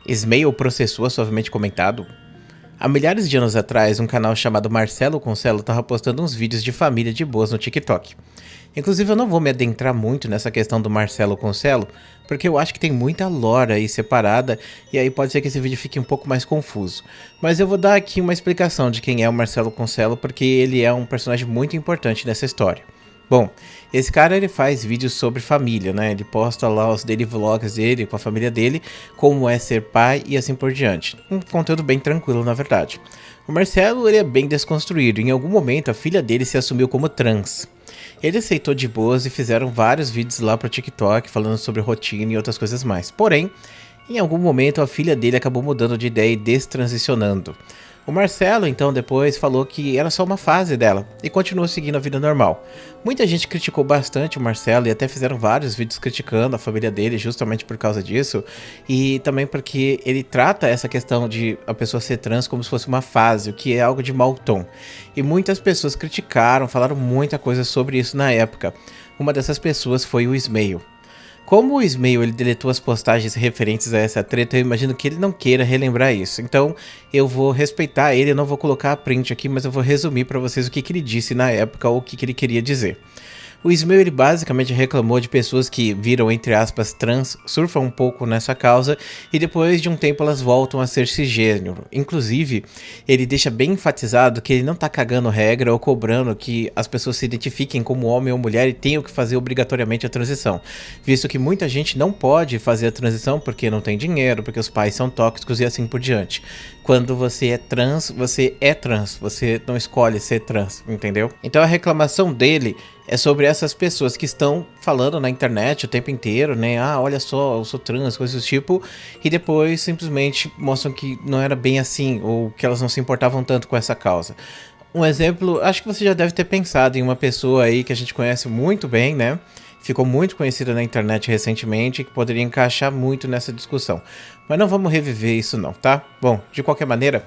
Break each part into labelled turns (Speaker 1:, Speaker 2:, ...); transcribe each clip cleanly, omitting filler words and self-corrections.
Speaker 1: Ismael processou suavemente comentado. Há milhares de anos atrás, um canal chamado Marcelo Concelo estava postando uns vídeos de família de boas no TikTok. Inclusive, eu não vou me adentrar muito nessa questão do Marcelo Concelo, porque eu acho que tem muita lore aí separada, e aí pode ser que esse vídeo fique um pouco mais confuso. Mas eu vou dar aqui uma explicação de quem é o Marcelo Concelo, porque ele é um personagem muito importante nessa história. Bom, esse cara ele faz vídeos sobre família, né? Ele posta lá os daily vlogs dele com a família dele, como é ser pai e assim por diante. Um conteúdo bem tranquilo, na verdade. O Marcelo ele é bem desconstruído. Em algum momento a filha dele se assumiu como trans. Ele aceitou de boas e fizeram vários vídeos lá pro TikTok falando sobre rotina e outras coisas mais. Porém, em algum momento a filha dele acabou mudando de ideia e destransicionando. O Marcelo, então, depois falou que era só uma fase dela e continuou seguindo a vida normal. Muita gente criticou bastante o Marcelo e até fizeram vários vídeos criticando a família dele justamente por causa disso e também porque ele trata essa questão de a pessoa ser trans como se fosse uma fase, o que é algo de mau tom. E muitas pessoas criticaram, falaram muita coisa sobre isso na época. Uma dessas pessoas foi o Ismael. Como o Ismael ele deletou as postagens referentes a essa treta, eu imagino que ele não queira relembrar isso. Então eu vou respeitar ele, eu não vou colocar a print aqui, mas eu vou resumir para vocês o que ele disse na época ou o que ele queria dizer. O Ismael ele basicamente reclamou de pessoas que viram, entre aspas, trans, surfam um pouco nessa causa e depois de um tempo elas voltam a ser cisgênero. Inclusive, ele deixa bem enfatizado que ele não tá cagando regra ou cobrando que as pessoas se identifiquem como homem ou mulher e tenham que fazer obrigatoriamente a transição, visto que muita gente não pode fazer a transição porque não tem dinheiro, porque os pais são tóxicos e assim por diante. Quando você é trans, você não escolhe ser trans, entendeu? Então a reclamação dele é sobre essas pessoas que estão falando na internet o tempo inteiro, né? Ah, olha só, eu sou trans, coisas do tipo. E depois simplesmente mostram que não era bem assim, ou que elas não se importavam tanto com essa causa. Um exemplo, acho que você já deve ter pensado em uma pessoa aí que a gente conhece muito bem, né? Ficou muito conhecida na internet recentemente e que poderia encaixar muito nessa discussão. Mas não vamos reviver isso não, tá? Bom, de qualquer maneira,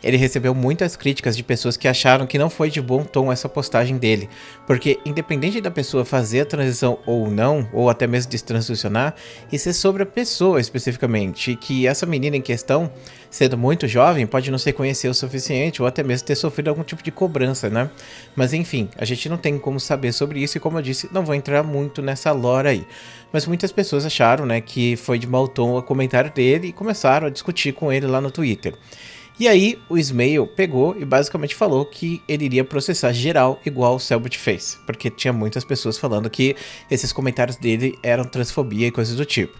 Speaker 1: ele recebeu muitas críticas de pessoas que acharam que não foi de bom tom essa postagem dele, porque independente da pessoa fazer a transição ou não, ou até mesmo destransicionar, isso é sobre a pessoa especificamente, e que essa menina em questão, sendo muito jovem, pode não se conhecer o suficiente ou até mesmo ter sofrido algum tipo de cobrança, né? Mas enfim, a gente não tem como saber sobre isso e como eu disse, não vou entrar muito nessa lore aí. Mas muitas pessoas acharam, né, que foi de mau tom o comentário dele e começaram a discutir com ele lá no Twitter. E aí o Ismael pegou e basicamente falou que ele iria processar geral igual o Selbit fez, porque tinha muitas pessoas falando que esses comentários dele eram transfobia e coisas do tipo.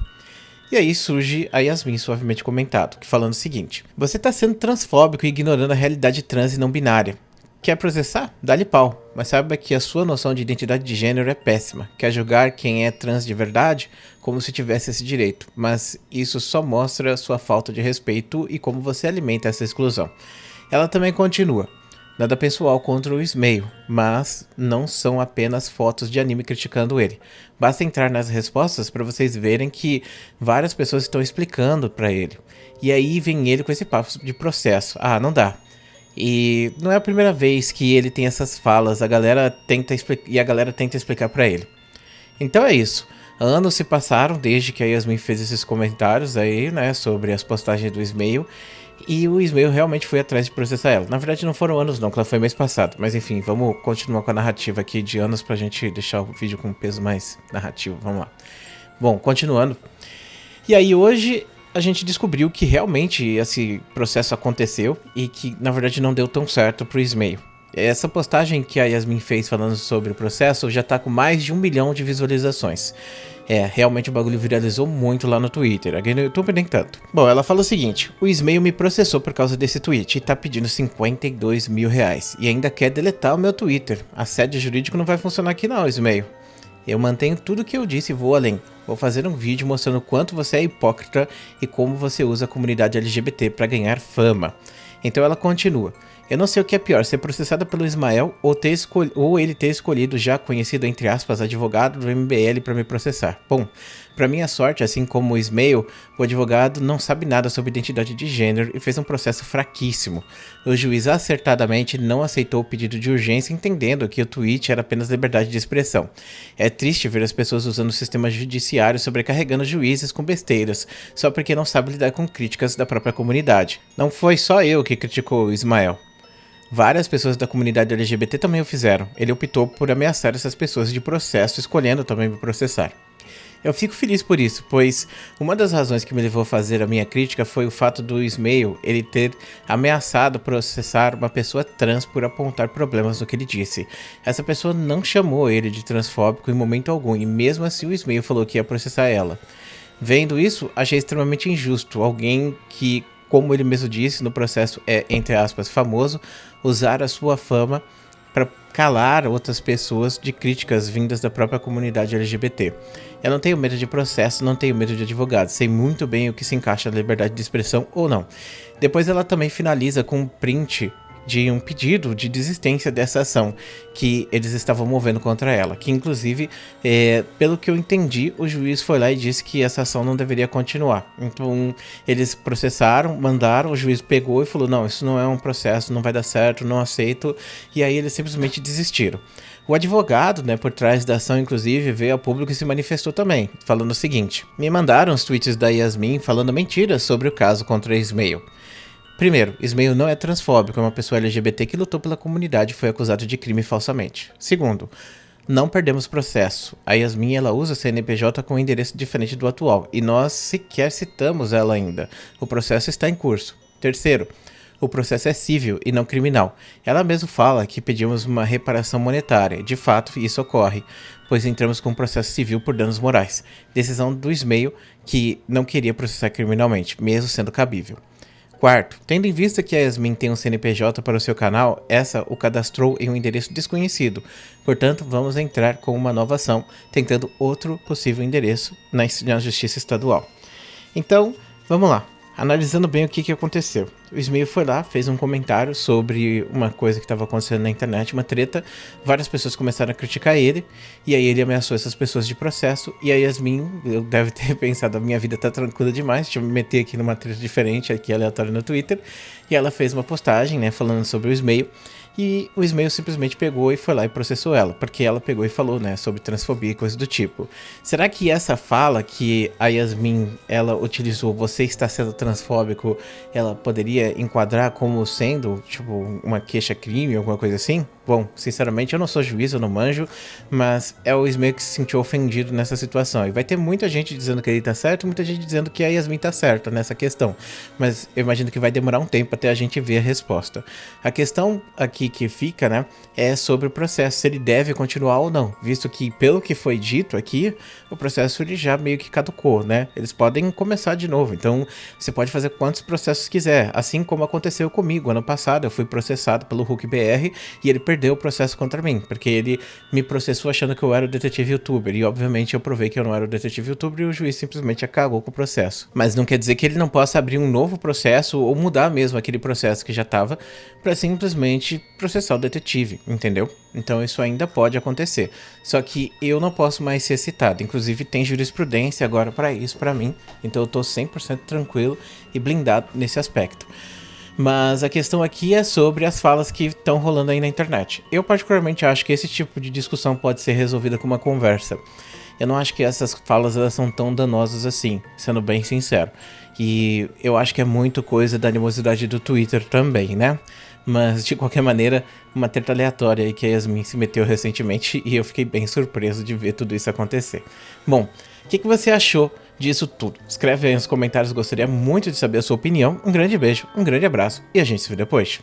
Speaker 1: E aí surge a Yasmin suavemente comentado, que falando o seguinte: você tá sendo transfóbico e ignorando a realidade trans e não binária. Quer processar? Dá-lhe pau, mas saiba que a sua noção de identidade de gênero é péssima. Quer julgar quem é trans de verdade? Como se tivesse esse direito, mas isso só mostra sua falta de respeito e como você alimenta essa exclusão. Ela também continua: nada pessoal contra o Ismael, mas não são apenas fotos de anime criticando ele. Basta entrar nas respostas para vocês verem que várias pessoas estão explicando para ele. E aí vem ele com esse papo de processo. Ah, não dá. E não é a primeira vez que ele tem essas falas, a galera tenta explicar pra ele. Então é isso. Anos se passaram desde que a Yasmin fez esses comentários aí, né, sobre as postagens do Ismael. E o Ismael realmente foi atrás de processar ela. Na verdade não foram anos não, que ela foi mês passado. Mas enfim, vamos continuar com a narrativa aqui de anos pra gente deixar o vídeo com um peso mais narrativo. Vamos lá. Bom, continuando. E aí hoje a gente descobriu que realmente esse processo aconteceu e que na verdade não deu tão certo pro Ismael. Essa postagem que a Yasmin fez falando sobre o processo já tá com mais de 1 milhão de visualizações. Realmente o bagulho viralizou muito lá no Twitter, aqui no YouTube nem tanto. Bom, ela fala o seguinte: o Ismael me processou por causa desse tweet e tá pedindo 52 mil reais. E ainda quer deletar o meu Twitter. Assédio jurídico não vai funcionar aqui não, Ismael. Eu mantenho tudo que eu disse e vou além. Vou fazer um vídeo mostrando o quanto você é hipócrita e como você usa a comunidade LGBT para ganhar fama. Então ela continua: Eu não sei o que é pior, ser processada pelo Ismael ou ele ter escolhido já conhecido, entre aspas, advogado do MBL para me processar. Bom, para minha sorte, assim como o Ismael, o advogado não sabe nada sobre identidade de gênero e fez um processo fraquíssimo. O juiz acertadamente não aceitou o pedido de urgência, entendendo que o tweet era apenas liberdade de expressão. É triste ver as pessoas usando o sistema judiciário sobrecarregando juízes com besteiras, só porque não sabe lidar com críticas da própria comunidade. Não foi só eu que criticou o Ismael. Várias pessoas da comunidade LGBT também o fizeram. Ele optou por ameaçar essas pessoas de processo, escolhendo também me processar. Eu fico feliz por isso, pois uma das razões que me levou a fazer a minha crítica foi o fato do Ismael ele ter ameaçado processar uma pessoa trans por apontar problemas no que ele disse. Essa pessoa não chamou ele de transfóbico em momento algum, e mesmo assim o Ismael falou que ia processar ela. Vendo isso, achei extremamente injusto alguém que, como ele mesmo disse, no processo é, entre aspas, famoso, usar a sua fama para calar outras pessoas de críticas vindas da própria comunidade LGBT. Eu não tenho medo de processo, não tenho medo de advogado, sei muito bem o que se encaixa na liberdade de expressão ou não. Depois ela também finaliza com um print de um pedido de desistência dessa ação que eles estavam movendo contra ela, que inclusive, pelo que eu entendi, o juiz foi lá e disse que essa ação não deveria continuar. Então eles processaram, mandaram, o juiz pegou e falou, não, isso não é um processo, não vai dar certo, não aceito, e aí eles simplesmente desistiram. O advogado, né, por trás da ação, inclusive, veio a público e se manifestou também, falando o seguinte: me mandaram os tweets da Yasmin falando mentiras sobre o caso contra a Ismael. Primeiro, Ismael não é transfóbico, é uma pessoa LGBT que lutou pela comunidade e foi acusado de crime falsamente. Segundo, não perdemos processo. A Yasmin ela usa a CNPJ com um endereço diferente do atual e nós sequer citamos ela ainda. O processo está em curso. Terceiro, o processo é civil e não criminal. Ela mesma fala que pedimos uma reparação monetária. De fato, isso ocorre, pois entramos com um processo civil por danos morais. Decisão do Ismael que não queria processar criminalmente, mesmo sendo cabível. Quarto, tendo em vista que a Yasmin tem um CNPJ para o seu canal, essa o cadastrou em um endereço desconhecido. Portanto, vamos entrar com uma nova ação, tentando outro possível endereço na Justiça Estadual. Então, vamos lá. Analisando bem o que aconteceu. O Ismael foi lá, fez um comentário sobre uma coisa que estava acontecendo na internet, uma treta. Várias pessoas começaram a criticar ele, e aí ele ameaçou essas pessoas de processo. E a Yasmin deve ter pensado, a minha vida tá tranquila demais, deixa eu me meter aqui numa treta diferente, aqui aleatória no Twitter. E ela fez uma postagem, né, falando sobre o Ismael. E o Ismael simplesmente pegou e foi lá e processou ela, porque ela pegou e falou, né, sobre transfobia e coisas do tipo. Será que essa fala que a Yasmin, ela utilizou, você está sendo transfóbico, ela poderia enquadrar como sendo, tipo, uma queixa-crime, alguma coisa assim? Bom, sinceramente eu não sou juiz, eu não manjo, mas é o Ismael que se sentiu ofendido nessa situação. E vai ter muita gente dizendo que ele tá certo, muita gente dizendo que a Yasmin tá certa nessa questão. Mas eu imagino que vai demorar um tempo até a gente ver a resposta. A questão aqui que fica, né, é sobre o processo, se ele deve continuar ou não, visto que, pelo que foi dito aqui, o processo ele já meio que caducou, né? Eles podem começar de novo, então você pode fazer quantos processos quiser, assim como aconteceu comigo. Ano passado eu fui processado pelo Hulk BR e ele perdeu o processo contra mim, porque ele me processou achando que eu era o detetive youtuber, e obviamente eu provei que eu não era o detetive youtuber e o juiz simplesmente acabou com o processo. Mas não quer dizer que ele não possa abrir um novo processo ou mudar mesmo aquele processo que já estava para simplesmente processar o detetive, entendeu? Então isso ainda pode acontecer. Só que eu não posso mais ser citado. Inclusive tem jurisprudência agora para isso para mim, então eu tô 100% tranquilo e blindado nesse aspecto. Mas a questão aqui é sobre as falas que estão rolando aí na internet. Eu particularmente acho que esse tipo de discussão pode ser resolvida com uma conversa. Eu não acho que essas falas elas são tão danosas assim, sendo bem sincero. E eu acho que é muito coisa da animosidade do Twitter também, né? Mas de qualquer maneira, uma treta aleatória aí que a Yasmin se meteu recentemente e eu fiquei bem surpreso de ver tudo isso acontecer. Bom, o que você achou disso tudo? Escreve aí nos comentários, gostaria muito de saber a sua opinião. Um grande beijo, um grande abraço e a gente se vê depois.